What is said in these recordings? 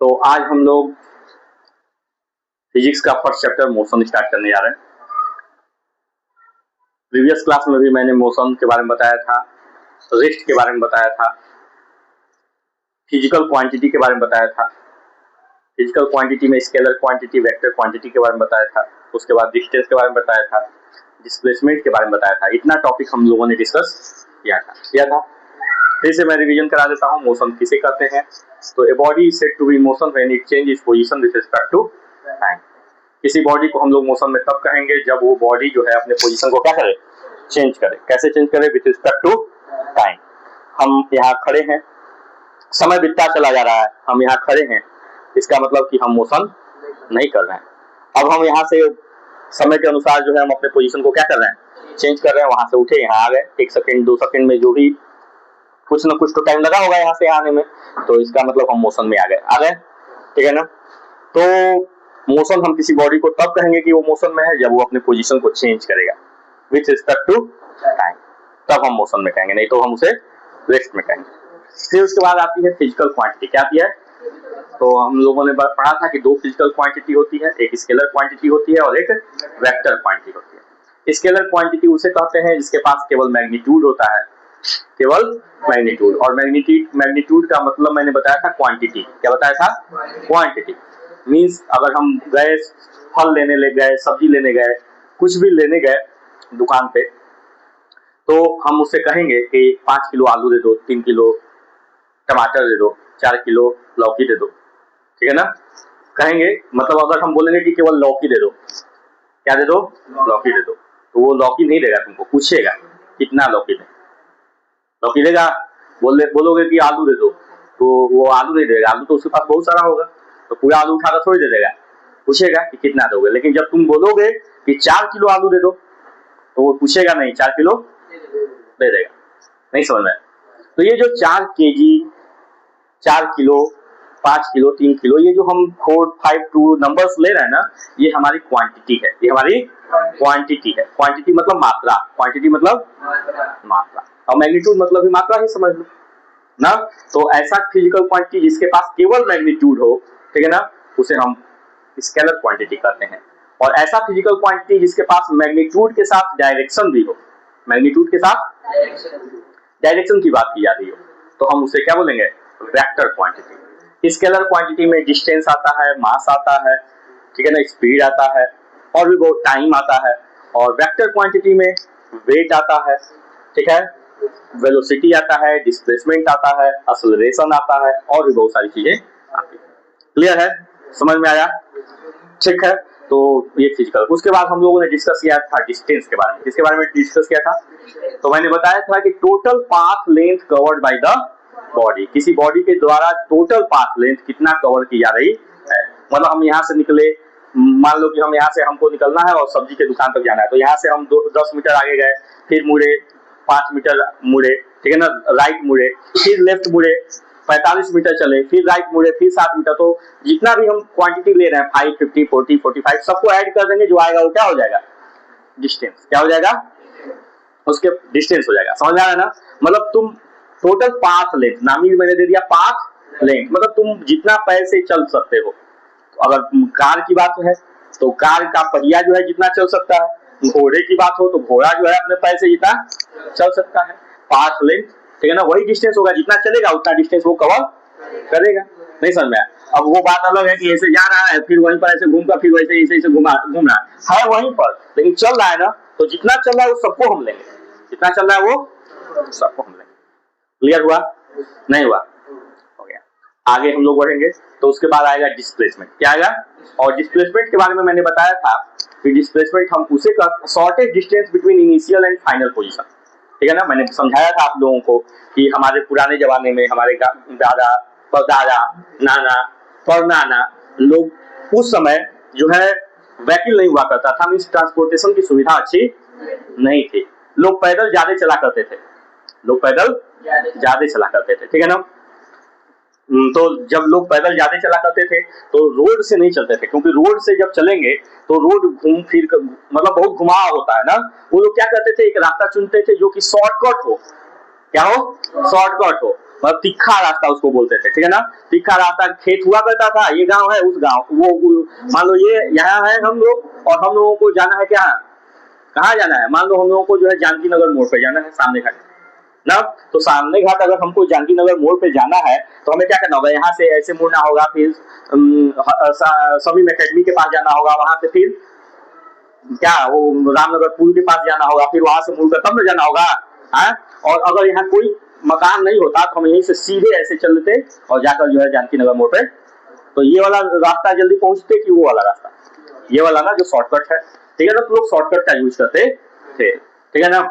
तो आज हम लोग फिजिक्स का फर्स्ट चैप्टर मोशन स्टार्ट करने जा रहे हैं। प्रीवियस क्लास में भी मैंने मोशन के बारे में बताया था, रेस्ट के बारे में बताया था, फिजिकल क्वांटिटी के बारे में बताया था। फिजिकल क्वांटिटी में स्केलर क्वांटिटी, वेक्टर क्वांटिटी के बारे में बताया था। उसके बाद डिस्टेंस के बारे में बताया था, डिस्प्लेसमेंट के बारे में बताया था। इतना टॉपिक हम लोगों ने डिस्कस किया था। फिर से मैं रिवीजन करा देता हूँ। मोशन किसे कहते हैं? तो a body is said to be motion when it change its position with respect to time. किसी बॉडी को हम लोग मोशन में तब कहेंगे जब वो बॉडी जो है अपने पोजीशन को क्या करे, चेंज करे। कैसे चेंज करे? With respect to time. हम यहाँ खड़े हैं, समय बीतता चला जा रहा है, हम यहाँ खड़े हैं, इसका मतलब कि हम मोशन नहीं कर रहे हैं। अब हम यहाँ से समय के अनुसार जो है हम अपने पोजीशन को क्या कर रहे हैं, चेंज कर रहे हैं। वहां से उठे, यहाँ आ गए, 1 सेकंड 2 सेकंड में जो भी कुछ ना कुछ तो टाइम लगा होगा यहाँ से आने में, तो इसका मतलब हम मोशन में आ गए। ठीक है ना? तो मोशन हम किसी बॉडी को तब कहेंगे कि वो मोशन में है जब वो अपने पोजीशन को चेंज करेगा विथ रिस्पेक्ट टू टाइम, तब हम मोशन में कहेंगे, नहीं तो हम उसे रेस्ट में कहेंगे। फिर उसके बाद आती है फिजिकल क्वांटिटी। क्या आती है? तो हम लोगों ने पढ़ा था कि 2 फिजिकल क्वांटिटी होती है, एक स्केलर क्वांटिटी होती है और एक वेक्टर क्वांटिटी होती है। स्केलर क्वांटिटी उसे कहते हैं जिसके पास केवल मैग्नीट्यूड होता है, केवल मैग्नीट्यूड। और मैग्नीट्यूड का मतलब मैंने बताया था क्वांटिटी। क्या बताया था? क्वांटिटी मींस अगर हम गए, फल लेने ले गए, सब्जी लेने गए, कुछ भी लेने गए दुकान पे, तो हम उससे कहेंगे कि 5 किलो आलू दे दो, 3 किलो टमाटर दे दो, 4 किलो लौकी दे दो। ठीक है ना? कहेंगे, मतलब अगर हम बोलेंगे कि केवल लौकी दे दो, क्या दे दो? लौकी दे दो, तो वो लौकी नहीं देगा, तुमको पूछेगा कितना लौकी दे, लौकी देगा। बोलोगे कि आलू दे दो, तो वो आलू नहीं देगा, आलू तो उसके पास बहुत सारा होगा, तो पूरा आलू उठाकर थोड़ी दे देगा, पूछेगा कि कितना दोगे। लेकिन जब तुम बोलोगे कि 4 किलो आलू दे दो, तो वो पूछेगा नहीं, 4 किलो दे देगा। नहीं समझ में? तो ये जो 4 केजी, 4 किलो, 5 किलो, 3 किलो, ये जो हम 4, 5, 2 नंबर्स ले रहे हैं ना, ये हमारी क्वांटिटी है। ये हमारी क्वांटिटी है। क्वांटिटी मतलब मात्रा, क्वांटिटी मतलब मात्रा, और मैग्नीट्यूड मतलब भी मात्रा ही समझ लो ना। तो ऐसा फिजिकल क्वांटिटी जिसके पास केवल मैग्नीट्यूड हो, ठीक है ना, उसे हम स्केलर क्वांटिटी कहते हैं। और ऐसा फिजिकल क्वांटिटी जिसके पास मैग्नीट्यूड के साथ डायरेक्शन भी हो, मैग्नीट्यूड के साथ डायरेक्शन की बात की जा रही हो, तो हम उसे क्या बोलेंगे? Vector quantity. स्केलर क्वांटिटी में डिस्टेंस आता है, मास आता है, ठीक है ना, स्पीड आता है, और भी बहुत टाइम आता है। और वेक्टर क्वांटिटी में वेट आता है, ठीक है, वेलोसिटी आता है, डिस्प्लेसमेंट आता है, एक्सेलरेशन आता है, और भी बहुत सारी चीजें आती है। क्लियर है? समझ में आया? ठीक है। तो ये फिजिकल। उसके बाद हम लोगों ने डिस्कस किया था डिस्टेंस के बारे में। किसके बारे में डिस्कस किया था? तो मैंने बताया था कि total path length covered by the body. किसी बॉडी के द्वारा टोटल पाथ लेंथ कितना कवर की जा रही है। मतलब हम यहाँ से निकले, मान लो कि हम यहाँ से, हमको निकलना है और सब्जी के दुकान तक जाना है, तो यहाँ से हम 10 मीटर आगे गए, फिर मुड़े, 5 मीटर मुड़े, ठीक है ना, राइट मुड़े, फिर लेफ्ट मुड़े, 45 मीटर चले, फिर राइट मुड़े, फिर 7 मीटर। तो जितना भी हम क्वांटिटी ले रहे हैं, 5, 50, 40, 45, सबको ऐड कर देंगे, जो आएगा वो क्या हो जाएगा? डिस्टेंस। क्या हो जाएगा? उसके डिस्टेंस हो जाएगा। समझ आ रहा है ना? मतलब तुम टोटल पाथ लेंथ, नाम ही मैंने दे दिया पाथ लेंथ, मतलब तुम जितना पैर से चल सकते हो। तो अगर कार की बात है तो कार का पहिया जो है जितना चल सकता है, घोड़े की बात हो तो घोड़ा जो है अपने पैर से जितना चल सकता है। पाथ लेंथ, ठीक है ना, वही डिस्टेंस होगा, जितना चलेगा उतना डिस्टेंस वो कवर करेगा। नहीं समझ में आया? अब वो बात अलग है कि ऐसे जा रहा है, फिर वहीं पर ऐसे घूमकर, फिर वैसे ऐसे घूम रहा है वहीं पर, लेकिन चल रहा है ना, तो जितना चल रहा है वो सबको हम लेंगे, जितना चल रहा है वो सबको हम लेंगे। क्लियर हुआ? नहीं हुआ? हो गया। आगे हम लोग बढ़ेंगे तो उसके बाद आएगा डिस्प्लेसमेंट। क्या आएगा? और डिस्प्लेसमेंट के बारे में मैंने बताया था कि डिस्प्लेसमेंट हम उसे shortest distance between initial and final position. ठीक है ना? मैंने समझाया था आप लोगों को कि हमारे पुराने जमाने में हमारे दादा, परदादा, नाना, परनाना लोग उस समय जो है व्हीकल नहीं हुआ करता था, मींस ट्रांसपोर्टेशन की सुविधा अच्छी नहीं थी। लोग पैदल ज्यादा चला करते थे, लोग पैदल ज्यादा चला करते थे, ठीक है ना। तो जब लोग पैदल ज्यादा चला करते थे तो रोड से नहीं चलते थे, क्योंकि रोड से जब चलेंगे तो रोड घूम फिर मतलब बहुत घुमाव होता है ना। वो लोग क्या करते थे? एक रास्ता चुनते थे जो कि शॉर्टकट हो, क्या हो, शॉर्टकट हो, मतलब तिखा रास्ता उसको बोलते थे, ठीक है ना। तिखा रास्ता, खेत हुआ करता था, ये गांव है, उस गांव वो मान लो ये यहाँ है हम लोग, और हम लोगों को जाना है क्या, कहाँ जाना है, मान लो हम लोगों को जो है जानकी नगर मोड़ पे जाना है, सामने घाट ना। तो सामने घाट अगर हमको जानकी नगर मोड़ पे जाना है तो हमें क्या करना होगा, यहाँ से ऐसे मुड़ना होगा, फिर समीम एकेडमी के पास जाना होगा, वहां से फिर क्या वो रामनगर पुल के पास जाना होगा, फिर वहां से मुड़कर तब न जाना होगा है। और अगर यहाँ कोई मकान नहीं होता तो हम यहीं से सीधे ऐसे चल लेते और जाकर जो है जानकी नगर मोड़ पे, तो ये वाला रास्ता जल्दी पहुंचते कि वो वाला रास्ता, ये वाला ना जो शॉर्टकट है, ठीक है ना। तो लोग शॉर्टकट का यूज करते थे, ठीक है ना।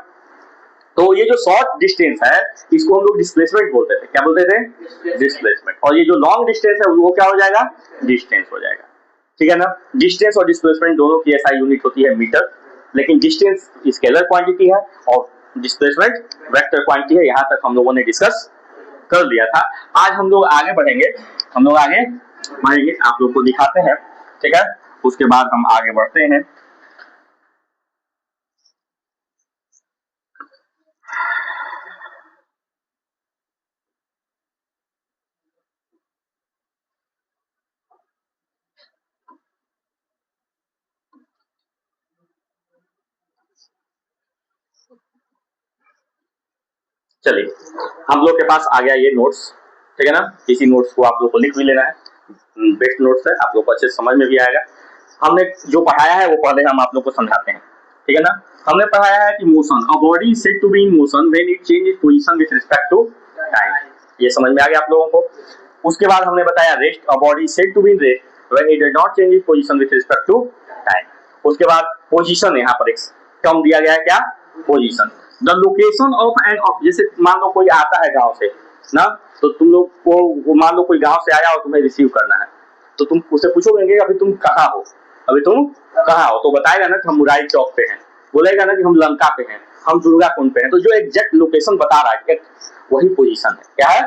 तो ये जो शॉर्ट डिस्टेंस है इसको हम लोग डिस्प्लेसमेंट बोलते थे, क्या बोलते थे, डिस्प्लेसमेंट। और ये जो लॉन्ग डिस्टेंस है वो क्या हो जाएगा, डिस्टेंस हो जाएगा, ठीक है ना। डिस्टेंस और डिस्प्लेसमेंट दोनों की एसआई यूनिट होती है मीटर, लेकिन डिस्टेंस स्केलर क्वांटिटी है और डिस्प्लेसमेंट वेक्टर क्वांटिटी है। यहाँ तक हम लोगों ने डिस्कस कर लिया था। आज हम लोग आगे बढ़ेंगे, आप लोग को दिखाते हैं, ठीक है, उसके बाद हम आगे बढ़ते हैं। चलिए, हम लोग के पास आ गया ये नोट्स, ठीक है ना। इसी नोट्स को आप लोग को लिख भी लेना है, बेस्ट नोट्स है, आप लोग को अच्छे समझ में भी आएगा। हमने जो पढ़ाया है वो पहले हम आप लोग को समझाते हैं, ठीक है ना। हमने पढ़ाया है कि motion, a body is said to be in motion when it change its position with respect to time, ये समझ में आ गया आप लोगों को। उसके बाद हमने बताया rest, a body is said to be in rest when it does not change its position with respect to time. उसके बाद पोजीशन, यहाँ पर एक टर्म दिया गया है, क्या, position. The location of an, जैसे मान लो कोई आता है गांव से ना, तो तुम लोग को मान लो कोई गांव से आया और तुम्हें रिसीव करना है, तो तुम उससे पूछोगे अभी तुम कहाँ हो, अभी तुम कहाँ हो, तो बताएगा ना कि हम मुरारी चौक पे हैं, बोलेगा ना कि हम लंका पे हैं, हम दुर्गा कुंड पे हैं। तो जो एग्जैक्ट लोकेशन बता रहा है वही पोजीशन है, क्या है,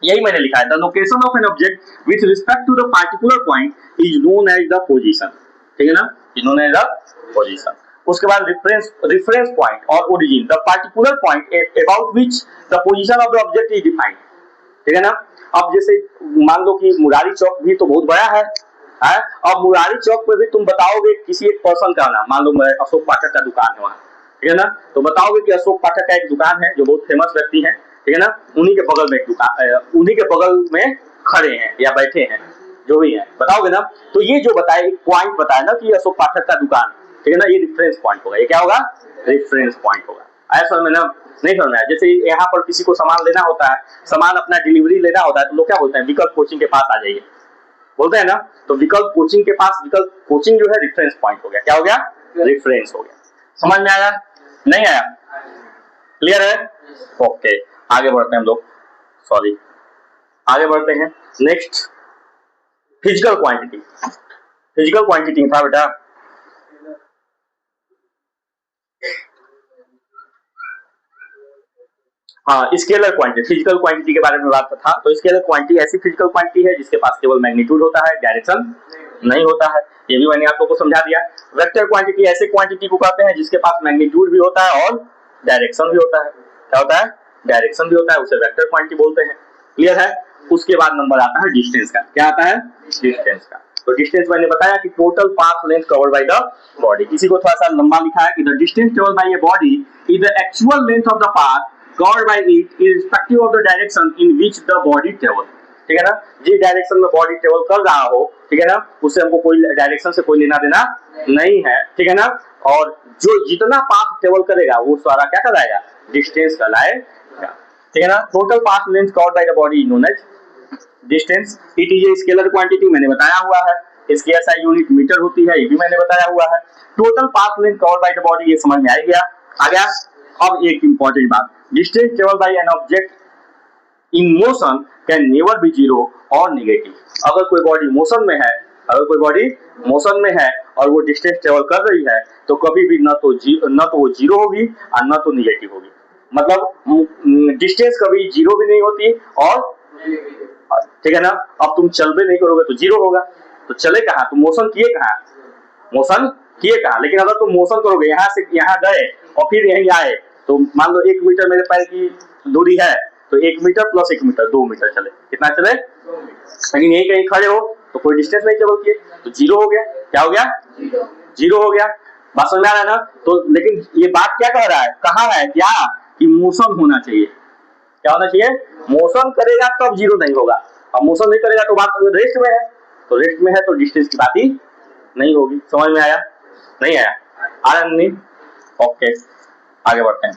यही मैंने लिखा है। The location of an object with respect to the particular point is known as the position, ठीक है ना, is known as the position. उसके बाद रिफरेंस पॉइंट और origin, the particular point about which the position of the object is defined, ठीक है ना। अब जैसे मान लो कि मुरारी चौक भी तो बहुत बड़ा है। अब मुरारी चौक पे भी तुम बताओगे किसी एक पर्सन का नाम, मान लो अशोक पाठक का दुकान है वहां, ठीक है ना, तो बताओगे कि अशोक पाठक का एक दुकान है जो बहुत फेमस व्यक्ति है, ठीक है ना, उन्हीं के बगल में एक दुकान, उन्हीं के बगल में खड़े हैं या बैठे हैं, जो भी है बताओगे ना। तो ये जो बताए एक पॉइंट बताया ना कि अशोक पाठक का दुकान, ठीक है ना, ये रिफरेंस पॉइंट होगा, ये क्या होगा, रेफरेंस पॉइंट होगा। ऐसा समझ में ना, नहीं समझ में आया। जैसे यहाँ पर किसी को सामान लेना होता है, सामान अपना डिलीवरी लेना होता है, तो लोग क्या बोलते हैं, विकल्प कोचिंग के पास आ जाइए, बोलते हैं ना। तो विकल्प कोचिंग के पास, विकल्प कोचिंग जो है रेफरेंस पॉइंट हो गया, क्या हो गया, रेफरेंस हो गया। समझ में आया, नहीं आया, क्लियर है, ओके। आगे बढ़ते हैं हम लोग, सॉरी, आगे बढ़ते हैं। Next, physical quantity. Physical quantity था बेटा, हाँ, स्केलर क्वांटिटी, फिजिकल क्वांटिटी के बारे में बात था। तो स्केलर क्वांटिटी ऐसी फिजिकल क्वांटिटी है जिसके पास केवल मैग्नीट्यूड होता है, डायरेक्शन नहीं होता है, ये भी मैंने आप लोगों को समझा दिया। वेक्टर क्वांटिटी ऐसे क्वांटिटी को कहते हैं जिसके पास मैग्नीट्यूड भी होता है और डायरेक्शन भी होता है, क्या होता है, डायरेक्शन भी होता है, उसे वेक्टर क्वांटिटी बोलते हैं, क्लियर है। उसके बाद नंबर आता है डिस्टेंस का, क्या आता है, डिस्टेंस का। तो डिस्टेंस मैंने बताया कि total path length covered by the body. किसी को थोड़ा सा लंबा लिखा है कि the distance covered by A body is the actual length of the path covered by it irrespective of the direction in which the body travel, ठीक है ना। जिस डायरेक्शन में बॉडी ट्रेवल कर रहा हो, ठीक है ना, उससे हमको कोई डायरेक्शन से कोई लेना देना नहीं है, ठीक है ना। और जो जितना पाथ ट्रेवल करेगा वो सारा क्या कहलाएगा, डिस्टेंस कहलाएगा, ठीक है ना। Total path length covered by the body known as distance. It is a scalar quantity, मैंने बताया हुआ है। इसकी एसआई यूनिट मीटर होती है, ये भी मैंने बताया हुआ है। Total path length covered by the body, ये समझ में आ गया। अब एक इंपॉर्टेंट बात, distance travel by an object in motion can never B zero और नेगेटिव। अगर कोई बॉडी मोशन में है, अगर कोई बॉडी मोशन में है और वो डिस्टेंस ट्रेवल कर रही है तो कभी भी न तो वो जीरो होगी और न तो नेगेटिव होगी। मतलब डिस्टेंस कभी जीरो भी नहीं होती और, ठीक है ना। अब तुम चल भी नहीं करोगे तो जीरो होगा, तो चले कहाँ, तुम मोशन किए कहाँ, मोशन किए कहाँ। लेकिन अगर तुम मोशन करोगे, यहाँ से यहाँ गए और फिर यहीं आए, तो मान लो 1 मीटर मेरे पैर की दूरी है, तो 1 मीटर प्लस 1 मीटर 2 मीटर चले, कितना चले, लेकिन यही कहीं खड़े हो तो कोई डिस्टेंस नहीं ट्रेवल किए, तो 0 हो गया। क्या हो गया, 0 हो गया। बात समझ में आ रहा है ना। तो लेकिन ये बात क्या कह रहा है, कहा है क्या कि मोशन होना चाहिए। क्या होना चाहिए, मोशन करेगा तब 0 नहीं होगा, अब मोशन नहीं करेगा तो बात रेस्ट में है, तो रेस्ट में है तो डिस्टेंस की बात ही नहीं होगी। समझ में आया, नहीं आया, आ रहा नहीं, ओके आगे बढ़ते हैं।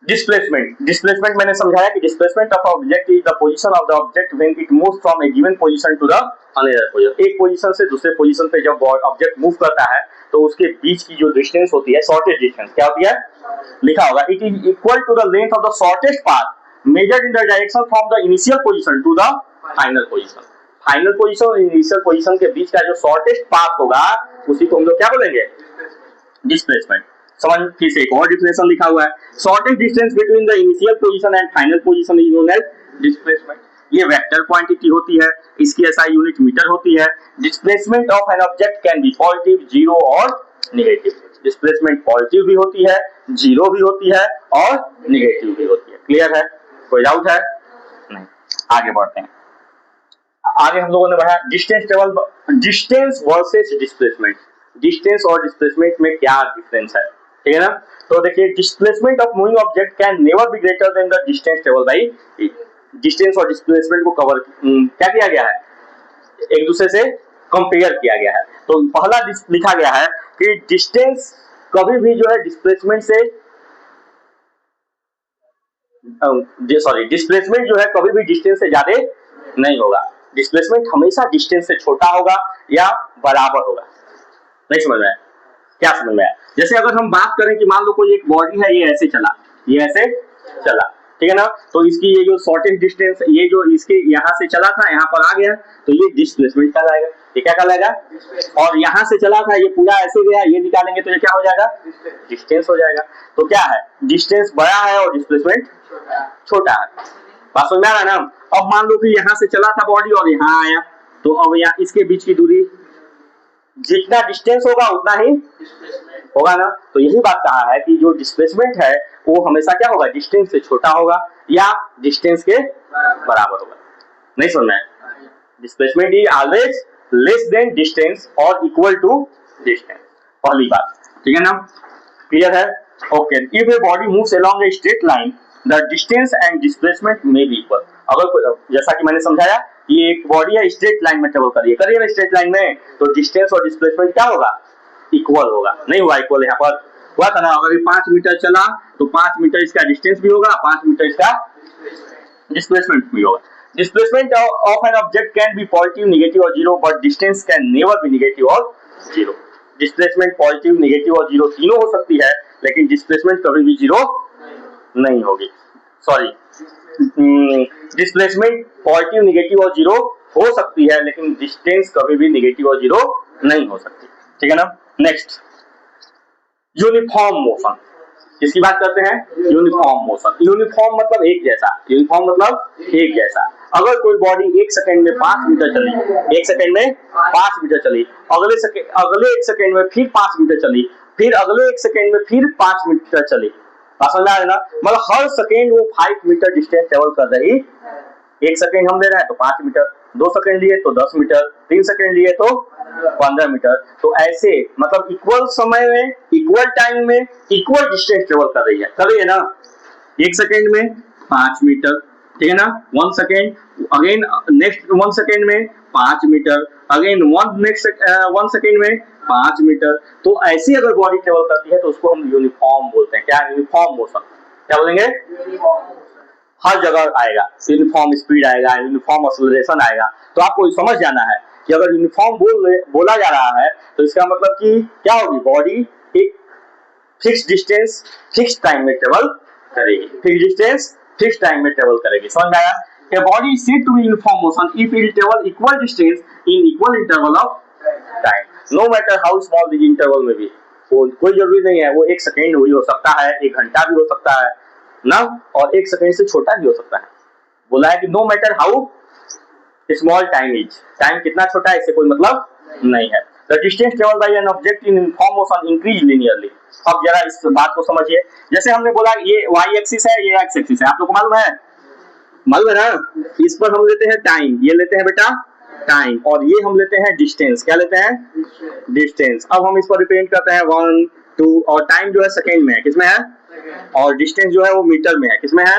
डिस्प्लेसमेंट, डिस्प्लेसमेंट मैंने समझाया कि displacement of object is the position of the object when it moves from a given position to the another position. एक पोजीशन से दूसरे पोजीशन पे जब ऑब्जेक्ट मूव करता है तो उसके बीच की जो डिस्टेंस होती है, शॉर्टेस्ट डिस्टेंस, क्या होती है, लिखा होगा it is equal to the length of the shortest path measured in the direction from the initial position to the final position. Final position और इनिशियल पोजीशन के बीच का जो शॉर्टेस्ट पाथ होगा उसी को हम लोग क्या बोलेंगे, डिस्प्लेसमेंट। समझ, फिर से एक और डिफिनेशन लिखा हुआ है, shortest distance between the initial position and final position is known as displacement. ये वेक्टर क्वांटिटी होती है, इसकी एसआई यूनिट मीटर होती है। Displacement of an object can be positive, zero और नेगेटिव। डिस्प्लेसमेंट पॉजिटिव भी होती है, जीरो भी होती है और नेगेटिव भी होती है। क्लियर है, कोई डाउट है नहीं, आगे बढ़ते हैं। आगे हम लोगों ने बढ़ा distance travel, distance versus displacement. Distance और डिस्प्लेसमेंट में क्या डिफरेंस है, ठीक है ना। तो देखिए, displacement of moving object can never be greater than the distance travel bye it. Distance और डिस्प्लेसमेंट को कवर क्या किया गया है, एक दूसरे से कंपेयर किया गया है। तो पहला लिखा गया है कि डिस्टेंस कभी भी जो है डिस्प्लेसमेंट से सॉरी डिस्प्लेसमेंट जो है कभी भी डिस्टेंस से ज्यादा नहीं होगा। डिस्प्लेसमेंट हमेशा डिस्टेंस से छोटा होगा या बराबर होगा। नहीं समझ में आया, क्या समझ में आया। जैसे अगर हम बात करें कि मान लो कोई एक बॉडी है, ये ऐसे चला, ये ऐसे चला, ठीक है ना, तो इसकी ये जो शॉर्टेस्ट डिस्टेंस, ये जो इसके यहाँ से चला था यहाँ पर आ गया, तो ये डिस्प्लेसमेंट कहलाएगा। ये क्या कहलाएगा, और यहाँ से चला था ये पूरा ऐसे गया, ये निकालेंगे तो ये क्या हो जाएगा, डिस्टेंस हो जाएगा। तो क्या है, डिस्टेंस बड़ा है और डिस्प्लेसमेंट छोटा है। बात समझ में आ रहा है ना। अब मान लो कि यहाँ से चला था बॉडी और यहाँ आया, तो अब यहाँ इसके बीच की दूरी, जितना डिस्टेंस होगा उतना ही होगा ना। तो यही बात कहा है कि जो डिस्प्लेसमेंट है वो हमेशा क्या होगा, डिस्टेंस से छोटा होगा या डिस्टेंस के बराबर होगा। नहीं समझ में, displacement is always less than distance और इक्वल टू डिस्टेंस, पहली बात, ठीक है ना, क्लियर है, okay. If a body moves along a straight line the distance and displacement may be equal. अगर जैसा कि मैंने समझाया, ये एक बॉडी है, स्ट्रेट लाइन में ट्रेवल करिए ना स्ट्रेट लाइन में, तो डिस्टेंस और डिस्प्लेसमेंट क्या होगा, इक्वल होगा। नहीं हुआ इक्वल, यहाँ पर हुआ था ना, अगर ये 5 मीटर चला तो 5 मीटर इसका डिस्टेंस भी होगा, 5 मीटर इसका डिस्प्लेसमेंट भी होगा। Displacement of an object can be positive, negative और zero, but distance can never be negative और जीरो। डिस्प्लेसमेंट पॉजिटिव, नेगेटिव और जीरो तीनों हो सकती है, लेकिन डिस्प्लेसमेंट कभी भी जीरो नहीं होगी। सॉरी, डिस्प्लेसमेंट पॉजिटिव, नेगेटिव और जीरो हो सकती है, लेकिन डिस्टेंस कभी भी नेगेटिव और जीरो नहीं हो सकती, ठीक है ना। नेक्स्ट, यूनिफॉर्म मोशन, इसकी बात करते हैं। यूनिफॉर्म मोशन, यूनिफॉर्म मतलब एक जैसा, यूनिफॉर्म मतलब एक जैसा। अगर कोई बॉडी 1 सेकंड में 5 मीटर चली, 1 सेकंड में 5 मीटर चली, अगले 1 सेकंड में फिर 5 मीटर चली, फिर अगले 1 सेकंड में फिर 5 मीटर चली, समझ में आ रहा है ना। मतलब हर सेकंड वो 5 मीटर डिस्टेंस ट्रेवल कर रही। 1 सेकंड हम ले रहे हैं तो 5 मीटर, 2 सेकंड लिए तो 10 मीटर, 3 सेकंड लिए तो 15 मीटर। तो ऐसे मतलब इक्वल समय में, इक्वल टाइम में, इक्वल डिस्टेंस ट्रेवल कर रही है ना। 1 सेकंड में 5 मीटर, ठीक है ना, 1 सेकंड, अगेन नेक्स्ट 1 सेकंड में 5 मीटर, अगेन 1 सेकंड में 5 मीटर। तो ऐसी अगर बॉडी ट्रेवल करती है तो उसको हम यूनिफॉर्म बोलते हैं। क्या, यूनिफॉर्म मोशन, क्या बोलेंगे, हर जगह आएगा, यूनिफॉर्म स्पीड आएगा, यूनिफॉर्म एक्सेलरेशन आएगा। तो आपको समझ जाना है कि अगर यूनिफॉर्म बोला जा रहा है तो इसका मतलब कि क्या होगी, बॉडी एक फिक्स डिस्टेंस फिक्स टाइम में ट्रेवल करेगी, फिक्स डिस्टेंस फिक्स टाइम में ट्रेवल करेगी। समझ आया। A body is said to be in uniform motion if it travel equal distance in equal interval of time, no matter how small the interval may be। कोई जरूरी नहीं है वो 1 second भी हो सकता है, 1 घंटा भी हो सकता है ना, और 1 सेकेंड से छोटा भी हो सकता है। बोला है कि no matter how small time is, time कितना छोटा है इससे कोई मतलब नहीं है। The distance travel by an object in uniform motion increase linearly. अब जरा इस बात को समझिए, जैसे हमने बोला ये y एक्सिस है, ये x एक्सिस है, आप लोग को मालूम है ना, इस पर हम लेते हैं टाइम, ये लेते हैं बेटा टाइम, और ये हम लेते हैं डिस्टेंस, क्या लेते हैं डिस्टेंस। अब हम इस पर रिप्रेजेंट करते हैं 1 2, और टाइम जो है सेकेंड में है, किसमें है, और डिस्टेंस जो है वो मीटर में है, किसमें है,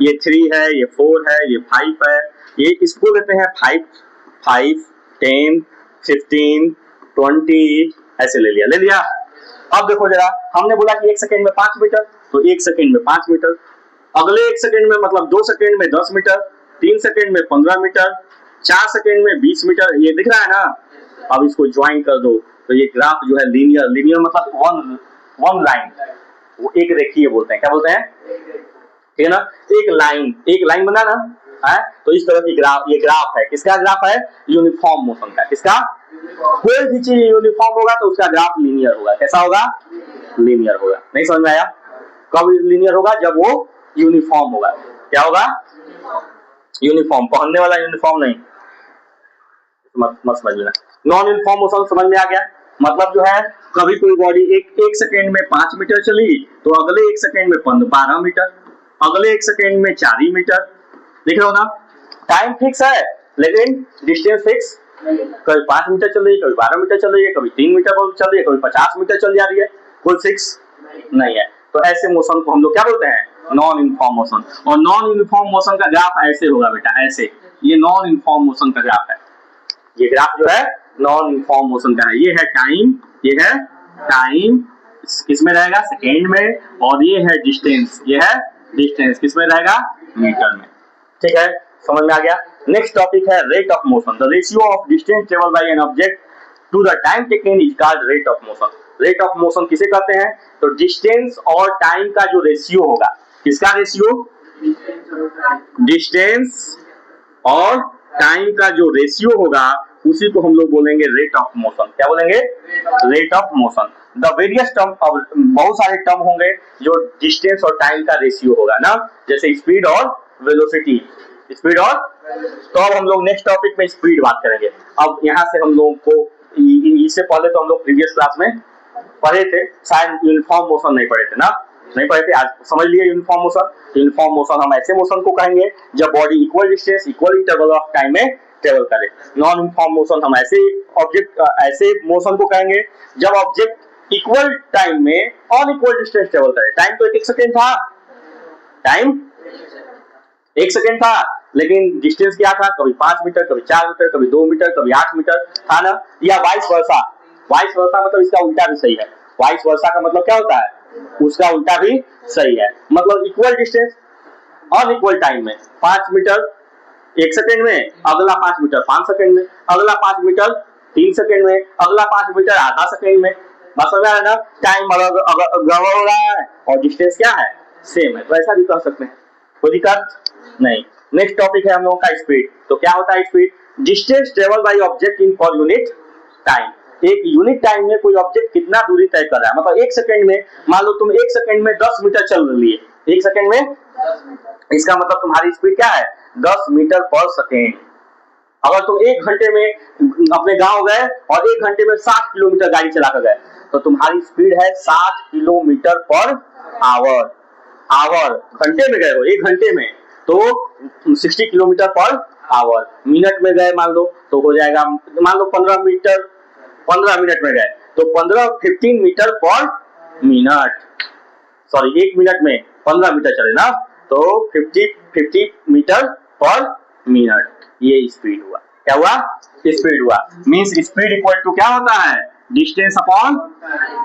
ये 3 है, ये 4 है, ये 5 है, ये इसको लेते हैं 5 5 10 15 20 ऐसे ले लिया। अब देखो जरा, हमने बोला कि 1 सेकेंड में 5 मीटर, तो 1 सेकेंड में 5 मीटर, अगले 1 सेकेंड में मतलब 2 सेकेंड में 10 मीटर, 3 सेकेंड में 15 मीटर, 4 सेकेंड में 20 मीटर, ये दिख रहा है ना। अब इसको ज्वाइन कर दो तो ये ग्राफ जो है लीनियर मतलब वन लाइन, वो एक रेखीय बोलते हैं, क्या बोलते हैं, ठीक है ना, एक लाइन बना ना है, तो इस तरह की ये ग्राफ है, किसका ग्राफ है, यूनिफॉर्म मोशन का। किसका, कोई भी चीज यूनिफॉर्म होगा तो उसका ग्राफ लीनियर होगा। कैसा होगा, लीनियर होगा। नहीं समझ में आया, कब लीनियर होगा, जब वो यूनिफॉर्म होगा। क्या होगा, यूनिफॉर्म, पहनने वाला यूनिफॉर्म नहीं, मत समझ लेना। नॉन यूनिफॉर्म मोशन समझ में आ गया, मतलब जो है कभी कोई बॉडी एक सेकेंड में 5 मीटर चली तो अगले 1 सेकेंड में 12 मीटर, अगले 1 सेकेंड में 4 मीटर, देख रहे हो ना। टाइम फिक्स है लेकिन डिस्टेंस फिक्स, कभी 5 मीटर चल रही है, कभी 12 मीटर चल रही है, कभी 3 मीटर चल रही है, कभी 50 मीटर चल जा रही है, कोई फिक्स नहीं है। तो ऐसे मोशन को हम लोग क्या बोलते हैं, नॉन यूनिफॉर्म मोशन। और नॉन यूनिफॉर्म मोशन का ग्राफ ऐसे होगा बेटा, ऐसे, ये नॉन यूनिफॉर्म मोशन का ग्राफ है। ये ग्राफ जो है नॉन यूनिफॉर्म मोशन का है। ये है टाइम, ये है टाइम किसमें रहेगा, सेकेंड में, और ये है डिस्टेंस, ये है डिस्टेंस किसमें रहेगा, मीटर में। ठीक है, समझ में आ गया। नेक्स्ट टॉपिक है rate of motion. The ratio of distance travel by an object to the time taken is called rate of motion. Rate of motion किसे कहते हैं, तो डिस्टेंस और टाइम का जो रेशियो होगा, किसका रेशियो, डिस्टेंस और टाइम का जो रेशियो होगा उसी को हम लोग बोलेंगे रेट ऑफ मोशन। क्या बोलेंगे, rate of motion. The various term, बहुत सारे टर्म होंगे जो डिस्टेंस और टाइम का रेशियो होगा ना, जैसे स्पीड और वेलोसिटी, स्पीड और, तो अब हम लोग नेक्स्ट टॉपिक में स्पीड बात करेंगे। अब यहाँ से हम लोगों को, इससे पहले तो हम लोग प्रीवियस क्लास में पढ़े थे, शायद यूनिफॉर्म मोशन नहीं पढ़े थे ना, नहीं पढ़े थे, आज समझ लिए यूनिफॉर्म मोशन। यूनिफॉर्म मोशन हम ऐसे मोशन को कहेंगे जब body equal distance equal interval of time में ट्रेवल करे। नॉन यूनिफॉर्म मोशन हम ऐसे मोशन को कहेंगे जब ऑब्जेक्ट इक्वल टाइम में अनइक्वल डिस्टेंस ट्रेवल करे। टाइम तो 1 सेकेंड था, टाइम 1 सेकेंड था, लेकिन डिस्टेंस क्या था, कभी 5 मीटर, कभी 4 मीटर, कभी 2 मीटर, कभी 8 मीटर था ना, या वाइस वर्सा। वाइस वर्सा मतलब इसका उल्टा भी सही है। वाइस वर्सा का मतलब क्या होता है, उसका उल्टा भी सही है, मतलब इक्वल डिस्टेंस अनइक्वल टाइम में, 5 मीटर 1 सेकेंड में, अगला 5 मीटर 5 सेकेंड में, अगला 5 मीटर 3 सेकेंड में, अगला 5 मीटर आधा सेकेंड में। बस समझ आ रहा है ना, टाइम गड़बड़ हो रहा है और डिस्टेंस क्या है, सेम है, तो ऐसा भी कह सकते हैं, कोई दिक्कत नहीं। नेक्स्ट टॉपिक है हम लोगों का स्पीड। तो क्या होता है speed, distance travel by object in पर यूनिट टाइम। एक यूनिट टाइम में कोई ऑब्जेक्ट कितना दूरी तय कर रहा है, मतलब 1 सेकेंड में, मान लो तुम 1 सेकेंड में 10 मीटर चल रही है, 1 सेकेंड में 10 मीटर, इसका मतलब तुम्हारी स्पीड क्या है, 10 मीटर पर सेकेंड। अगर तुम 1 घंटे में अपने गांव गए और 1 घंटे में 60 किलोमीटर गाड़ी चला कर गए तो तुम्हारी स्पीड है 60 किलोमीटर पर आवर। घंटे में गए हो, 1 घंटे में, तो 60 किलोमीटर पर आवर। मिनट में गए मान लो तो हो जाएगा, मान लो 15 मिनट में गए तो 15 मीटर पर मिनट, सॉरी 1 मिनट में 15 मीटर चले ना, तो 50 मीटर पर मिनट, ये स्पीड हुआ। क्या हुआ, स्पीड हुआ। मींस स्पीड इक्वल टू क्या होता है, distance upon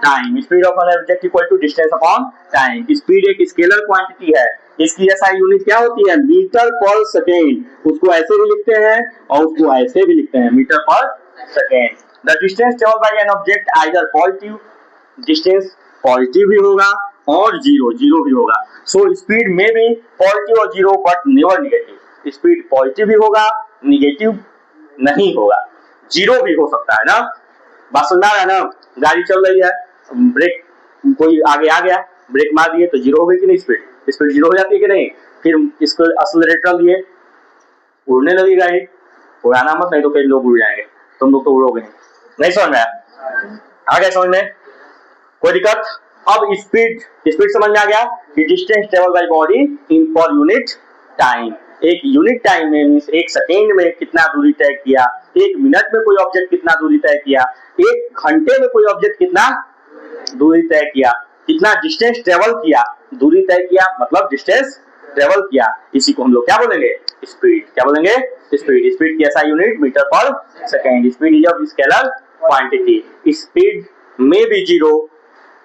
time. Speed of an object equal to distance upon time. Speed एक स्केलर क्वांटिटी है, इसकी एसआई यूनिट क्या होती है, मीटर पर सेकेंड। उसको ऐसे भी लिखते हैं और उसको ऐसे भी लिखते हैं, metre per second. The distance travelled by an object either positive, distance positive भी होगा और जीरो भी होगा। सो स्पीड में भी पॉजिटिव और zero but never negative. Speed positive भी होगा, निगेटिव नहीं होगा, जीरो भी हो सकता है ना। बात समझ में आ रहा है ना, गाड़ी चल रही है, ब्रेक कोई आगे आ गया, ब्रेक मार दिए तो जीरो हो गई कि नहीं, स्पीड जीरो हो जाती है कि नहीं। फिर इसको एक्सेलरेटर दिए, उड़ने लगी गाड़ी, उड़ाना मत, नहीं तो कई लोग उड़ जाएंगे, तुम लोग तो उड़ोगे नहीं समझ में आया। आ गया समझ में? कोई दिक्कत? अब स्पीड समझ में आ गया कि distance travel by body in पर यूनिट टाइम। एक यूनिट टाइम में मींस एक सेकेंड में कितना दूरी तय किया, एक मिनट में कोई ऑब्जेक्ट कितना दूरी तय किया, एक घंटे में कोई ऑब्जेक्ट कितना दूरी तय किया, कितना डिस्टेंस ट्रेवल किया, दूरी तय किया मतलब डिस्टेंस ट्रेवल किया। इसी को हम लोग क्या बोलेंगे? स्पीड। क्या बोलेंगे? स्पीड। स्पीड की ऐसा unit meter per second. Speed is of scalar quantity. Speed में be zero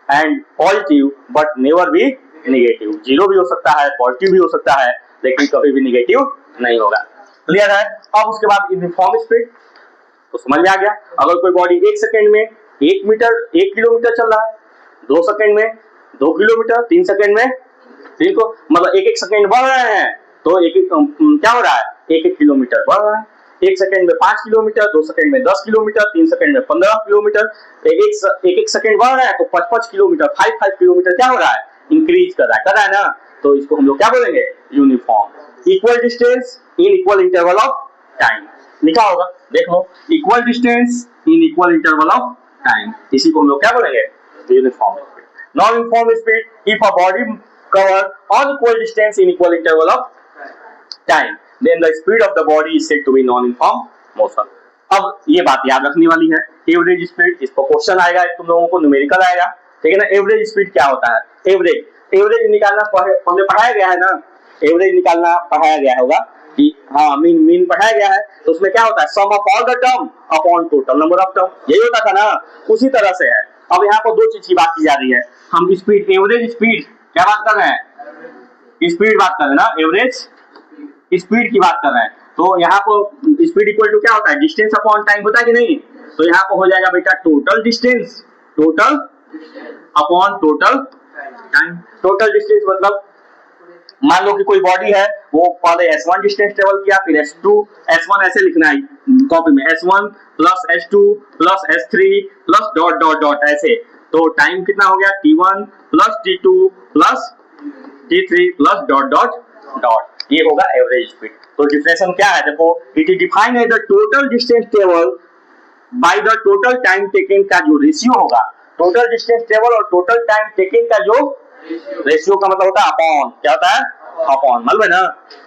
and positive but never be negative. Zero भी हो सकता है, पॉजिटिव भी हो सकता है, लेकिन कभी भी नेगेटिव नहीं होगा। क्लियर है? अब उसके बाद यूनिफॉर्म स्पीड तो समझ में आ गया। अगर कोई बॉडी एक सेकेंड में 1 किलोमीटर चल रहा है, 2 सेकेंड में 2 किलोमीटर, 3 सेकेंड में 3 को मतलब एक सेकेंड बढ़ रहे हैं तो क्या हो रहा है? 1 किलोमीटर बढ़ रहा है। 1 सेकेंड में 5 किलोमीटर, 2 सेकेंड में 10 किलोमीटर, 3 सेकेंड में 15 किलोमीटर, एक सेकेंड बढ़ रहा है तो 5 किलोमीटर, 5 किलोमीटर क्या हो रहा है? इंक्रीज कर रहा है ना। तो इसको हम लोग क्या बोलेंगे? Uniform. Equal distance in equal interval of time लिखा होगा, देख लो। Equal distance in equal interval of time, इसी को हम लोग क्या बोलेंगे? Uniform speed. Non uniform speed if a body cover unequal distance in equal interval of time, then the speed of the body is said to be non-uniform motion. अब ये बात याद रखने वाली है, एवरेज स्पीड, इस पर क्वेश्चन आएगा, तुम लोगों को न्यूमेरिकल आएगा, ठीक है ना। एवरेज स्पीड क्या होता है? एवरेज निकालना पहले पढ़ाया गया है ना, एवरेज निकालना पढ़ाया गया होगा कि हाँ मीन पढ़ाया गया है, तो उसमें क्या होता है? Sum of all the term upon total number of term, यही होता था ना। उसी तरह से है। अब यहाँ पर दो चीज की बात की जा रही है। हम स्पीड, एवरेज स्पीड क्या बात कर रहे हैं? स्पीड बात कर रहे हैं ना, एवरेज स्पीड की बात कर रहे हैं। तो यहाँ पर स्पीड इक्वल टू क्या होता है? डिस्टेंस अपॉन टाइम होता है कि नहीं? तो यहाँ पर हो जाएगा बेटा total distance, total upon total time. Total distance मतलब मान लो कि कोई बॉडी है, वो पहले S1 डिस्टेंस ट्रेवल किया, फिर S2, S1 ऐसे लिखना है कॉपी में, S1 plus S2 plus S3 plus dot dot dot ऐसे। तो टाइम कितना हो गया? T1 plus T2 plus T3 plus dot dot dot, ये होगा एवरेज स्पीड। तो डिफिनेशन क्या है? देखो, it is defined as the total distance travel by the total time taken का जो रेशियो होगा, टोटल डिस्टेंस ट्रेवल और टोटल टाइम टेकन का जो रेशियो का मतलब होता है अपॉन, क्या होता है? अपॉन, मालूम है ना?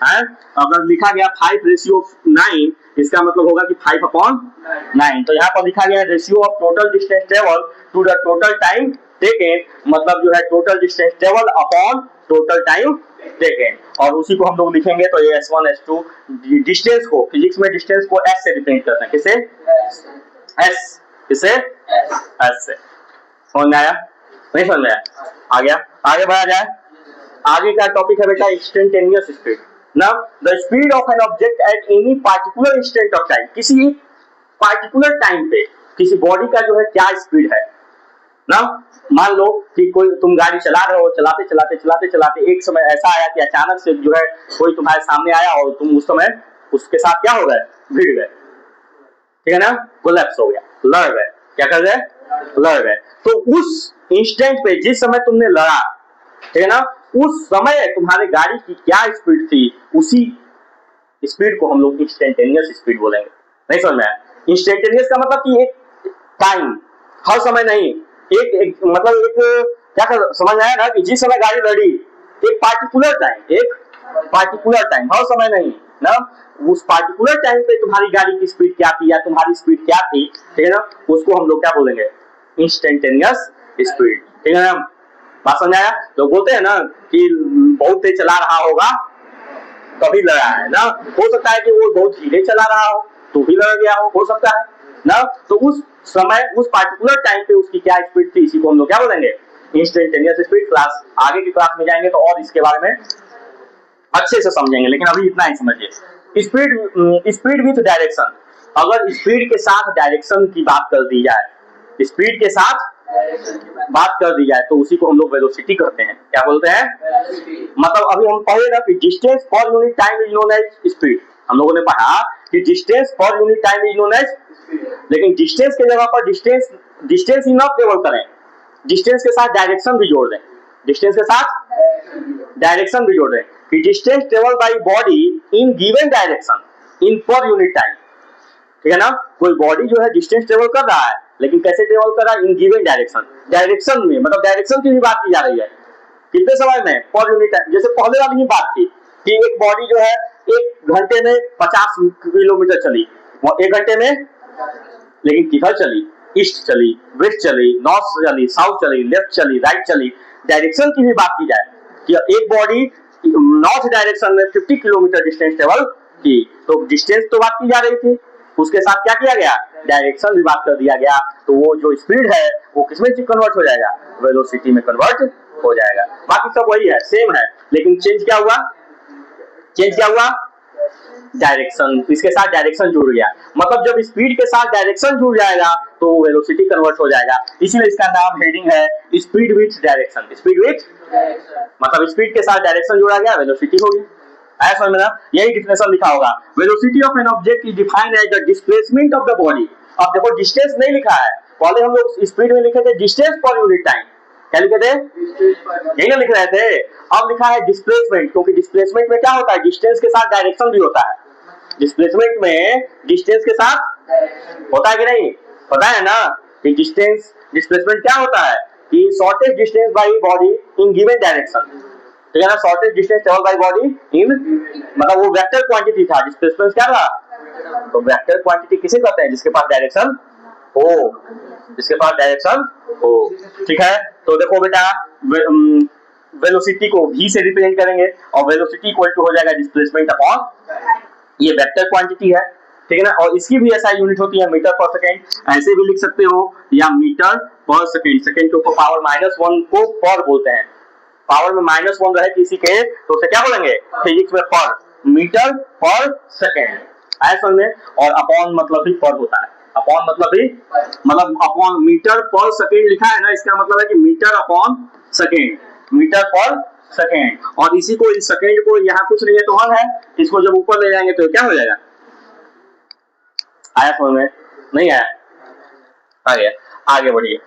है? अगर लिखा गया 5:9, इसका मतलब होगा कि 5/9। तो यहाँ पर लिखा गया ratio of total distance travel to the total time taken, मतलब जो है total distance travel upon total time taken. और उसी को हम लोग लिखेंगे तो ये S1 S2 डिस्टेंस को, फिजिक्स में डिस्टेंस को S से रिप्रेजेंट करते हैं। किसे? S, किसे? S से। समझ में आया? नहीं समझ में आया? आ गया? आगे बढ़ा जाए। आगे का टॉपिक है बेटा instantaneous speed. Now the speed of an object at any particular instant of time, किसी पार्टिकुलर टाइम पे किसी बॉडी का जो है क्या स्पीड है ना। मान लो कि कोई तुम गाड़ी चला रहे हो, चलाते चलाते चलाते चलाते एक समय ऐसा आया कि अचानक से जो है कोई तुम्हारे सामने आया और तुम उस समय उसके साथ क्या हो गए? भिड़ गए, ठीक है ना, कोलैप्स हो गया, लड़ गए। क्या कर गए? लड़ गए। तो उस इंस्टेंट पे जिस समय तुमने लड़ा, ठीक है ना, उस समय तुम्हारे गाड़ी की क्या स्पीड थी, उसी स्पीड को हम लोग इंस्टेंटेनियस स्पीड बोलेंगे। नहीं समझ में आया? इंस्टेंटेनियस का मतलब कि एक टाइम, हर समय नहीं, एक मतलब एक क्या कर, समझ आया ना कि जिस समय गाड़ी लड़ी एक पार्टिकुलर टाइम, हर समय नहीं ना, उस पार्टिकुलर टाइम पे तुम्हारी गाड़ी की स्पीड क्या थी या तुम्हारी स्पीड क्या थी, ठीक है ना, उसको हम लोग क्या बोलेंगे? इंस्टेंटेनियस स्पीड, ठीक है ना। बात समझ आया? तो बोलते हैं ना कि बहुत तेज चला रहा होगा तभी लड़ा है ना, हो सकता है कि वो बहुत धीरे चला रहा हो तो भी लड़ गया हो सकता है ना। तो उस समय उस पार्टिकुलर टाइम पे उसकी क्या स्पीड थी, इसी को हम लोग क्या बोलेंगे? Instantaneous speed. क्लास आगे की क्लास में जाएंगे तो और इसके बारे में अच्छे से समझेंगे, लेकिन अभी इतना ही समझिए। स्पीड विथ डायरेक्शन, अगर स्पीड के साथ डायरेक्शन की बात कर दी जाए, स्पीड के साथ बात कर दी जाए तो उसी को हम लोग वेलोसिटी कहते हैं। क्या बोलते हैं? मतलब अभी हम पढ़े ना कि distance per unit time is known as speed, हम लोगों ने पढ़ा कि distance per unit time is known as, लेकिन डिस्टेंस के जगह पर डिस्टेंस ही ना केवल करें, डिस्टेंस के साथ डायरेक्शन भी जोड़ दें, डिस्टेंस के साथ डायरेक्शन भी जोड़ दें कि distance travel by body in given direction in पर यूनिट टाइम, ठीक है ना। कोई बॉडी जो है डिस्टेंस ट्रेवल कर रहा है लेकिन कैसे ट्रेवल कर रहा है? इन गिवन डायरेक्शन, डायरेक्शन में, मतलब डायरेक्शन की भी बात की जा रही है। कितने समय में? पर यूनिट टाइम। जैसे पहले वाली ही बात की कि एक बॉडी जो है 1 घंटे में 50 किलोमीटर चली, वो 1 घंटे में, लेकिन किधर चली? ईस्ट चली, वेस्ट चली, नॉर्थ चली, साउथ चली, लेफ्ट चली, राइट चली। डायरेक्शन की भी बात की जाए कि एक बॉडी नॉर्थ डायरेक्शन में 50 किलोमीटर डिस्टेंस ट्रेवल की, तो डिस्टेंस तो बात की जा रही थी, उसके साथ क्या किया गया? डायरेक्शन भी बात कर दिया गया। तो वो जो स्पीड है वो किसमें कन्वर्ट हो जाएगा? वेलोसिटी में कन्वर्ट हो जाएगा। बाकी सब वही है, सेम है, लेकिन चेंज क्या हुआ? चेंज क्या हुआ? डायरेक्शन, इसके साथ डायरेक्शन जुड़ गया। मतलब जब स्पीड के साथ डायरेक्शन जुड़ जाएगा तो वेलोसिटी कन्वर्ट हो जाएगा। इसीलिए इसका नाम हेडिंग है speed with direction. Speed with मतलब स्पीड के साथ डायरेक्शन जोड़ा गया, वेलोसिटी हो गई। आया समझ में ना? यही डिफिनेशन लिखा होगा। Velocity of an object is defined as the displacement of the body. अब देखो डिस्टेंस नहीं लिखा है, पहले हम लोग स्पीड में लिखे थे डिस्टेंस पर यूनिट टाइम। क्या लिखे थे? यही ना लिख रहे थे। अब लिखा है डिस्प्लेसमेंट, क्योंकि डिस्प्लेसमेंट में क्या होता है? डिस्टेंस के साथ डायरेक्शन भी होता है। डिस्प्लेसमेंट में डिस्टेंस के साथ होता है कि नहीं? पता है ना कि डिस्टेंस, डिस्प्लेसमेंट क्या होता है कि shortest distance by body in given direction. ठीक है ना? Shortest distance travel by body in, मतलब वो वेक्टर क्वांटिटी था। डिस्प्लेसमेंट क्या था? तो वेक्टर क्वांटिटी किसे कहते हैं? जिसके पास डायरेक्शन हो, जिसके पास डायरेक्शन हो। ठीक है, तो देखो बेटा, वेलोसिटी को v से रिप्रेजेंट करेंगे और वेलोसिटी इक्वल टू हो जाएगा डिस्प्लेसमेंट अपॉन, ये वेक्टर क्वांटिटी है। ठीक है ना? और इसकी भी ऐसा यूनिट होती है मीटर पर सेकेंड, ऐसे भी लिख सकते हो, या मीटर पर सेकेंड। सेकेंड के ऊपर पावर -1 को पर बोलते हैं। पावर में -1 रहे किसी के तो उसे क्या बोलेंगे फिजिक्स में? पर। मीटर पर सेकेंड, ऐसा समझ में। और अपॉन मतलब भी पर होता है। अपॉन मतलब भी, मतलब अपॉन मीटर पर सेकेंड लिखा है ना, इसका मतलब है कि metre upon second, metre per second. और इसी को, इस सेकेंड को, यहाँ कुछ नहीं है तो 1 है, इसको जब ऊपर ले जाएंगे तो क्या हो जाएगा? आया समझ में? नहीं आया? आ गया। आगे बढ़िए,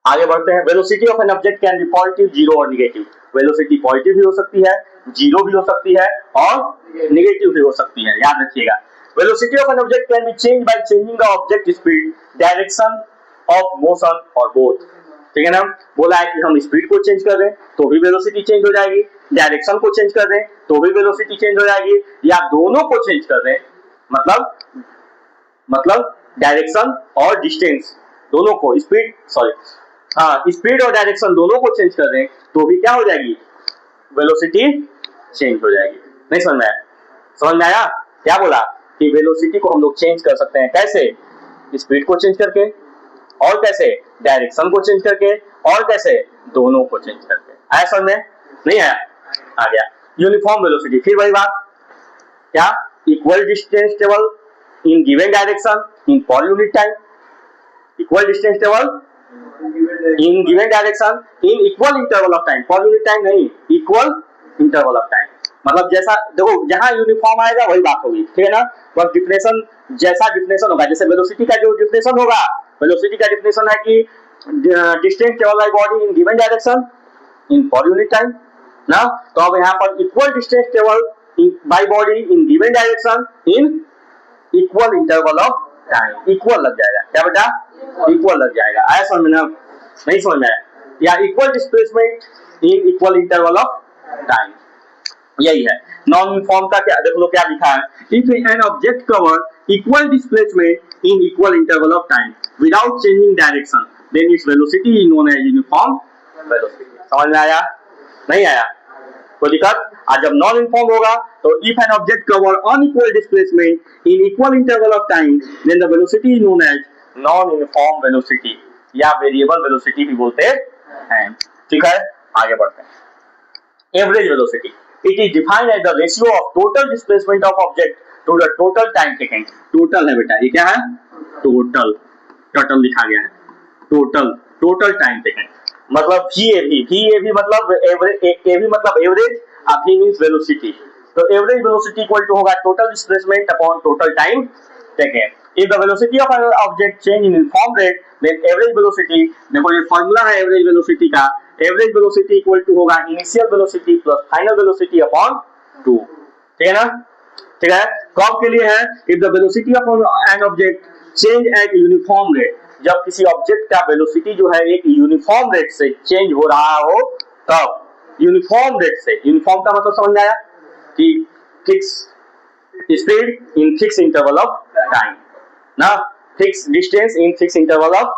आगे बढ़ते हैं। Velocity of an object can be positive, zero और निगेटिव। वेलोसिटी पॉजिटिव भी हो सकती है, जीरो भी हो सकती है और निगेटिव भी हो सकती है, याद रखिएगा। Velocity of an object can B change by changing the object speed, direction of motion और बोथ। ठीक है ना? बोला है कि हम स्पीड को चेंज कर दें तो भी वेलोसिटी चेंज हो जाएगी, डायरेक्शन को चेंज कर दें तो भी वेलोसिटी चेंज हो जाएगी, या दोनों को चेंज कर दें, मतलब डायरेक्शन और डिस्टेंस दोनों को, स्पीड, सॉरी, हाँ, स्पीड और डायरेक्शन दोनों को चेंज कर दें तो भी क्या हो जाएगी? वेलोसिटी चेंज हो जाएगी। नहीं समझ में आया? समझ में आया? क्या बोला कि वेलोसिटी को हम लोग चेंज कर सकते हैं, कैसे? स्पीड को चेंज करके, और कैसे? डायरेक्शन को चेंज करके, और कैसे? दोनों को चेंज करके। आया समझ में? नहीं आया? आ गया। यूनिफॉर्म वेलोसिटी, फिर वही बात, क्या? Equal distance travel in given direction in पर unit time. Equal distance travel in given direction in equal interval of time. पर यूनिट टाइम नहीं, इक्वल इंटरवल ऑफ टाइम। मतलब जैसा, देखो जहां यूनिफॉर्म आएगा वही बात होगी। ठीक है ना? बस डिफिनेशन, जैसा डिफिनेशन होगा, जैसे वेलोसिटी का जो डिफिनेशन होगा, वेलोसिटी का डिफिनेशन है कि distance travel by body in given direction in पर यूनिट टाइम ना। तो अब यहाँ पर equal distance travel by body in given direction in equal interval of time. Equal लग जाएगा, क्या बेटा? इक्वल लग जाएगा। आया समझ में? नहीं समझ में आया? या equal displacement in equal interval of time, यही है। नॉन यूनिफॉर्म का क्या, देख लो क्या लिखा है, if an object cover equal displacement in equal interval of time without changing direction then its velocity is known as uniform velocity. समझ में आया? नहीं आया? कोई दिक्कत? आज जब नॉन यूनिफॉर्म होगा तो if an object cover unequal displacement in equal interval of time then the velocity is known as non uniform velocity, या वेरिएबल वेलोसिटी भी बोलते हैं। ठीक है, आगे बढ़ते हैं। Average velocity, it is defined as the ratio of total displacement of object to the total time taken. Total है बेटा, ये क्या है? टोटल, टोटल लिखा गया है, टोटल टाइम टेकन। मतलब VAV मतलब एवरेज, AV मतलब एवरेज, V मींस वेलोसिटी। तो एवरेज वेलोसिटी इक्वल टू होगा total displacement upon total time taken. If the velocity of an object change in uniform rate, then average velocity, देखो ये formula है average velocity का, average velocity equal to होगा initial velocity plus final velocity upon 2। ठीक है ना? ठीक है, कब के लिए है? If the velocity of an object change at uniform rate, जब किसी ऑब्जेक्ट का वेलोसिटी जो है एक यूनिफॉर्म रेट से चेंज हो रहा हो तब, यूनिफॉर्म रेट से, यूनिफॉर्म का मतलब समझ में आया कि fix speed in fix interval of time ना, fix distance in fix interval of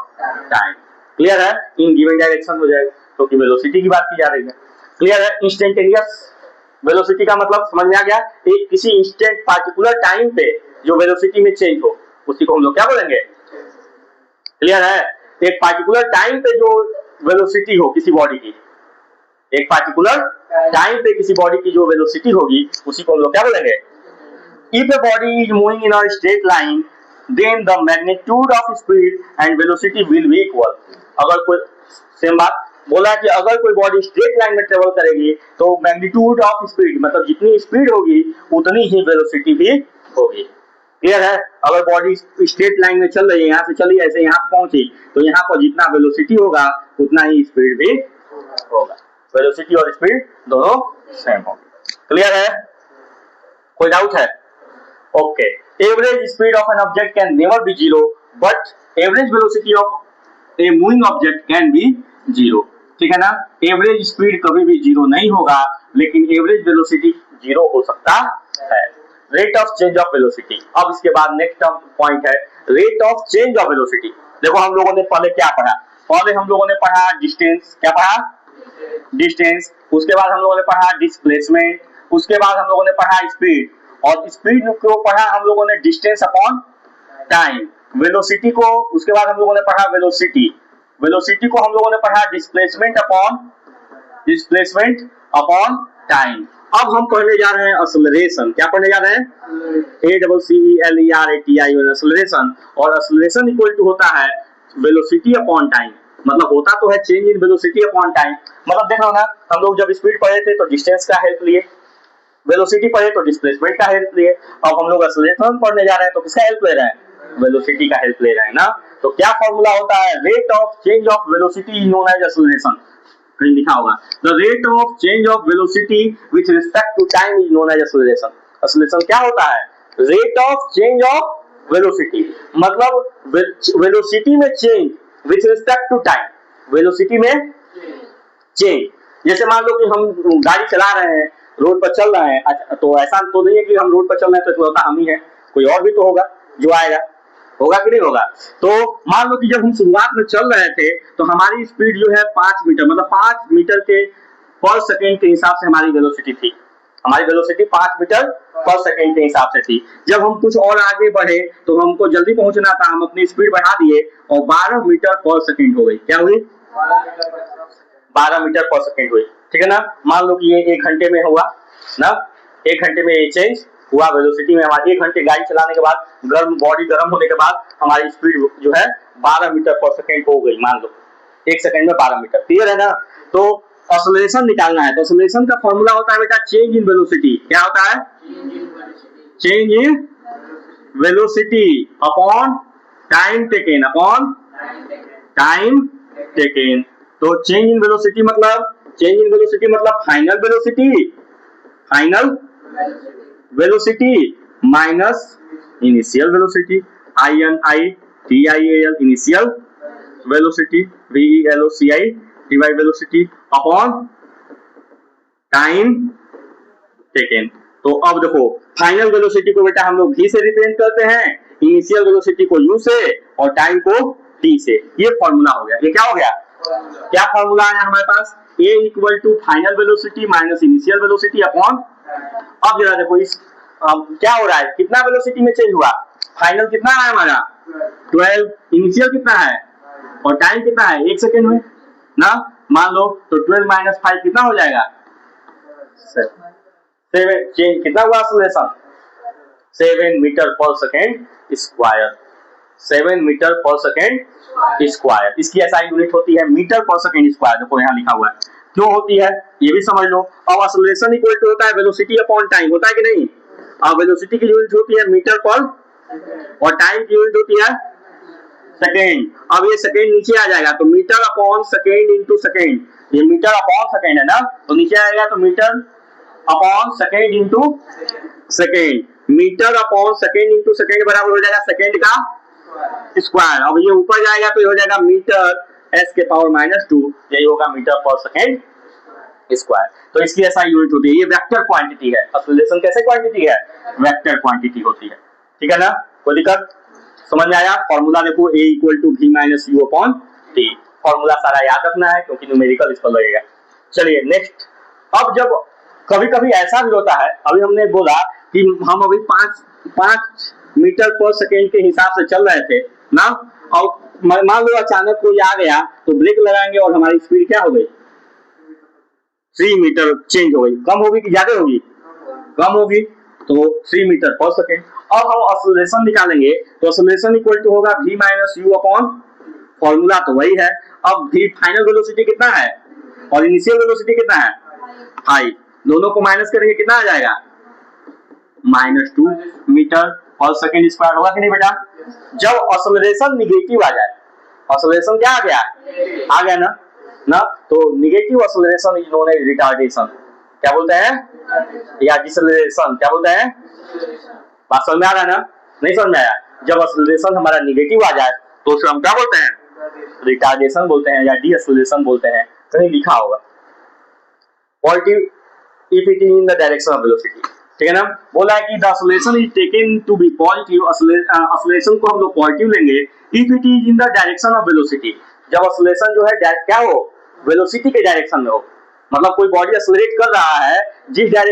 time, clear है, इन गिवन डायरेक्शन हो जाएगा क्योंकि तो वेलोसिटी की बात की जा रही है, क्लियर है। इंस्टेंटेनियस वेलोसिटी का मतलब समझ में आ गया, एक किसी इंस्टेंट पार्टिकुलर टाइम पे जो वेलोसिटी में चेंज हो उसी को हम लोग क्या बोलेंगे, क्लियर है। एक पार्टिकुलर टाइम पे जो वेलोसिटी हो किसी बॉडी की, एक पार्टिकुलर टाइम पे किसी बॉडी की जो वेलोसिटी होगी उसी को हम लोग क्या बोलेंगे। If a body is moving in a straight line then the magnitude of speed and velocity will be equal, अगर कोई, सेम बात बोला कि अगर कोई बॉडी स्ट्रेट लाइन में ट्रेवल करेगी तो मैग्नीट्यूड ऑफ स्पीड मतलब जितनी स्पीड होगी उतनी ही वेलोसिटी भी होगी, क्लियर है। अगर बॉडी स्ट्रेट लाइन में चल रही है, यहाँ से चली ऐसे यहाँ पहुंची तो यहाँ पर जितना वेलोसिटी होगा उतना ही स्पीड भी होगा, वेलोसिटी और स्पीड दोनों सेम होगी, क्लियर है, कोई डाउट है। Okay, average speed of an object can never B zero but average velocity of a moving object can B zero, ठीक है ना। एवरेज स्पीड कभी भी जीरो नहीं होगा लेकिन एवरेज वेलोसिटी जीरो हो सकता है। Rate of change of velocity, अब इसके बाद नेक्स्ट पॉइंट है rate of change of velocity. देखो हम लोगों ने पहले क्या पढ़ा, पहले हम लोगों ने पढ़ा डिस्टेंस, क्या पढ़ा, डिस्टेंस, उसके बाद हम लोगों ने पढ़ा डिस्प्लेसमेंट, उसके बाद हम लोगों ने पढ़ा स्पीड, और स्पीड को पढ़ा हम लोगों ने डिस्टेंस अपॉन टाइम, वेलोसिटी को उसके बाद हम लोगों ने पढ़ा वेलोसिटी, वेलोसिटी को हम लोगों ने पढ़ा डिस्प्लेसमेंट अपॉन टाइम। अब हम पढ़ने जा रहे हैं एक्सेलरेशन, क्या पढ़ने जा रहे हैं, ACCLERATION एक्सेलरेशन, और एक्सेलरेशन इक्वल टू होता है वेलोसिटी अपॉन टाइम, मतलब होता तो है change in velocity upon time, मतलब देख रहे हो ना, हम लोग जब स्पीड पढ़े थे तो डिस्टेंस का हेल्प लिए, वेलोसिटी पढ़े तो डिस्प्लेसमेंट का हेल्प लिए, अब हम लोग एक्सेलरेशन पढ़ने जा रहे हैं तो किसका हेल्प ले रहे हैं, वेलोसिटी का हेल्प ले रहे हैं ना। तो क्या फॉर्मूला होता है, rate of change of velocity is known as acceleration, कहीं लिखा होगा the rate of change of velocity with respect to time is known as acceleration. Acceleration क्या होता है, rate of change of velocity, मतलब वेलोसिटी में change with respect to time, velocity में change, जैसे मान लो कि हम गाड़ी चला रहे हैं, रोड पर चल रहे हैं, तो ऐसा तो नहीं है कि हम रोड पर चल रहे हैं तो होता हम ही है, कोई और भी तो होगा जो आएगा, होगा कि नहीं होगा। तो मान लो कि जब हम शुरुआत में चल रहे थे तो हमारी स्पीड जो है 5 मीटर, मतलब 5 मीटर के पर सेकेंड के हिसाब से हमारी वेलोसिटी थी, हमारी वेलोसिटी 5 मीटर पर सेकेंड के हिसाब से थी। जब हम कुछ और आगे बढ़े तो हमको जल्दी पहुंचना था, हम अपनी स्पीड बढ़ा दिए और 12 मीटर पर सेकेंड हो गई, क्या हुई, 12 मीटर पर सेकेंड हुई, ठीक है ना। मान लो कि ये 1 घंटे में हुआ ना, 1 घंटे में ये चेंज हुआ वेलोसिटी में, हमारे 1 घंटे गाड़ी चलाने के बाद बॉडी गर्म होने के बाद हमारी स्पीड जो है 12 मीटर पर सेकेंड हो गई, मान लो 1 सेकेंड में 12 मीटर, क्लियर है ना। तो एक्सेलरेशन निकालना है, तो एक्सेलरेशन का फॉर्मूला होता है बेटा चेंज इन वेलोसिटी, क्या होता है, change in velocity upon time taken, upon time taken. तो चेंज इन वेलोसिटी मतलब, चेंज इन वेलोसिटी मतलब final velocity, final velocity minus initial velocity, INITIAL initial velocity, VELOCI divide velocity upon time taken. तो अब देखो final velocity को बेटा हम लोग V से रिप्रेजेंट करते हैं, इनिशियल वेलोसिटी को U से और टाइम को T से, ये फॉर्मूला हो गया, ये क्या हो गया, क्या फॉर्मूला है हमारे पास, A equal to final velocity minus initial velocity upon, अब जरा देखो इस क्या हो रहा है, कितना वेलोसिटी में चेंज हुआ, फाइनल कितना है हमारा 12, इनिशियल कितना है और टाइम कितना है 1 सेकेंड में ना, मान लो तो 12 माइनस 5 कितना हो जाएगा 7, चेंज कितना हुआ acceleration 7 metre per second square, 7 metre per second square, इसकी एसआई यूनिट होती है मीटर पर सेकेंड स्क्वायर, देखो यहाँ लिखा हुआ है, क्यों होती है ये भी समझ लो। अब एक्सेलरेशन इक्वल टू होता है वेलोसिटी अपॉन टाइम, होता है कि नहीं, अब वेलोसिटी की यूनिट होती है मीटर पर और टाइम की यूनिट होती है सेकेंड। अब ये सेकेंड नीचे आ जाएगा तो metre upon second into second, ये मीटर अपॉन सेकेंड है ना, तो नीचे आएगा तो metre upon second into second, metre upon second into second बराबर हो जाएगा सेकेंड का स्क्वायर। अब ये ऊपर जाएगा तो ये हो जाएगा मीटर s के पावर -2, यही होगा मीटर पर सेकेंड स्क्वायर। तो इसकी SI यूनिट होती है। ये वेक्टर क्वांटिटी है। एक्सेलरेशन कैसे क्वांटिटी है? वेक्टर क्वांटिटी होती है। ठीक है ना? कोई दिक्कत? समझ में आया? फॉर्मूला देखो, A = V - U/T। फॉर्मूला सारा याद रखना है क्योंकि न्यूमेरिकल इस पर लगेगा। चलिए नेक्स्ट। अब जब कभी कभी ऐसा भी होता है, अभी हमने बोला कि हम अभी 5 मीटर पर सेकेंड के हिसाब से चल रहे थे ना, और मान लो अचानक कोई आ गया तो ब्रेक लगाएंगे और हमारी स्पीड क्या हो गई? 3 मीटर चेंज हो गई। कम होगी कि ज्यादा होगी? कम होगी, तो 3 मीटर पर सेकेंड। अब हम एक्सेलरेशन निकालेंगे तो एक्सेलरेशन इक्वल टू होगा V - U/, फॉर्मूला तो वही है। अब V फाइनल वेलोसिटी कितना है और इनिशियल वेलोसिटी कितना है? 5। दोनों को माइनस करेंगे कितना आ जाएगा? -2 मीटर पर सेकेंड स्क्वायर होगा कि नहीं बेटा? जब एक्सेलरेशन निगेटिव आ जाए, एक्सेलरेशन क्या आ गया? आ गया ना, तो negative acceleration is known as retardation. क्या बोलते हैं? या डिसेलरेशन। क्या बोलते हैं? बात समझ में आ रहा है ना? नहीं समझ में आया? जब एक्सेलरेशन हमारा निगेटिव आ जाए तो उसे हम क्या बोलते हैं? रिटार्डेशन बोलते हैं या डीएक्सेलरेशन बोलते हैं। कहीं लिखा होगा positive if it is in the direction of velocity. ठीक है ना? बोला है कि the acceleration is taken to be positive. Acceleration को हम लोग पॉजिटिव लेंगे if it is in the direction of velocity. जब एक्सेलरेशन जो है क्या हो? वेलोसिटी के डायरेक्शन में हो। मतलब कोई बॉडी एक्सेलरेट कर रहा है जिस डायरेक्शन